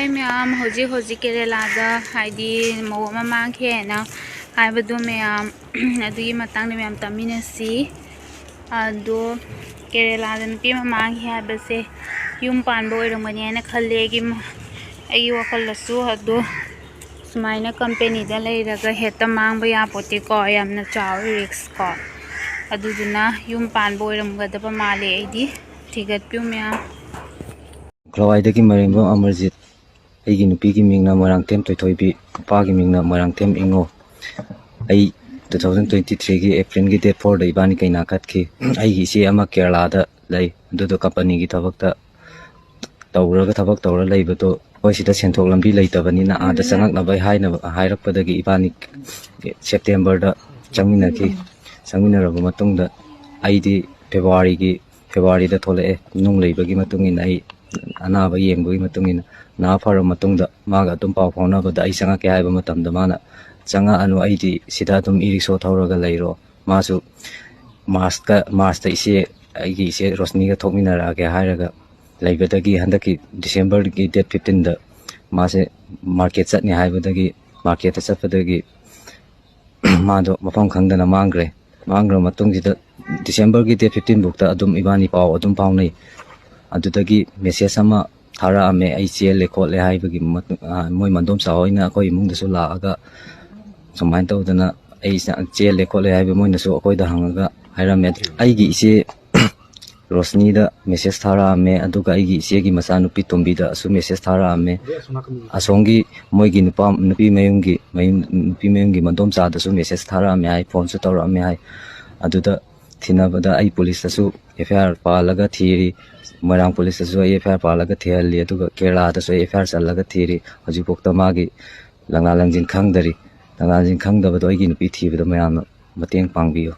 Hi ma'am, hojik Kerala haidi mo mamang khena haibadu ma'am adugi matang ma'am tamina si ado Kerala dan pi mamang haibase yum panbo irumani na khalle gi ai wakal lasu ado sumaina company da leiraga heta mangba ya poti ko yamna chawi risk ko aduduna yum panbo irumgadaba male aidi thigat pi ma'am Klawai dagi marimbo Amarjit aigi nupigi mingna Moirangtem Toithoibi nupagi mingna Moirangtem Ingo ai 2023 gi April gi date 4 da ibani kaina katki aigi isi ama Kerala da lay dudu company gi thabakta thabak tawra laibato hoi sida senthok lambi laitabani na ada sangak na bai haina hairakpadagi ibani September da changminaraba matungda aidi February da thole nung laibagi matungin ai anaba yengbugi matungin na faro matungda maga tum paw phonabada ai sanga ke haiba matamda mana changa anu aidi sida tum iriksho thauraga lairo masu March ta ise aigi ise Rosni ga thokminara ke hairaga laibadagi handaki December gi date 15 da mase market chatni haibadagi market ta chappadagi mado mafam khangdana mangra matungida December gi date 15 bukta adum ibani paw adum pawnai adudagi message ama thara ame ai chele khole haibagi moi mandom sahoina koi imungda su laaga sumain tawdana ai chele khole haiba moina su koi da hangaga hairame aigi ise Rosni da message thara ame aduga aigi ise gi masanupi tombi da su message thara ame asongi moigi nupi mayungi mandom sa da su message thara ame ai phone su tawra ame ai aduda thinabada ai police su FIR palaga thiri Moirang police su FIR palaga theli aduga Kerala da su FIR salaga thiri hojipokta magi langalangjin khangdari langalangjin khangdabado aigi nupi thibada mayamna mateng pangbiyo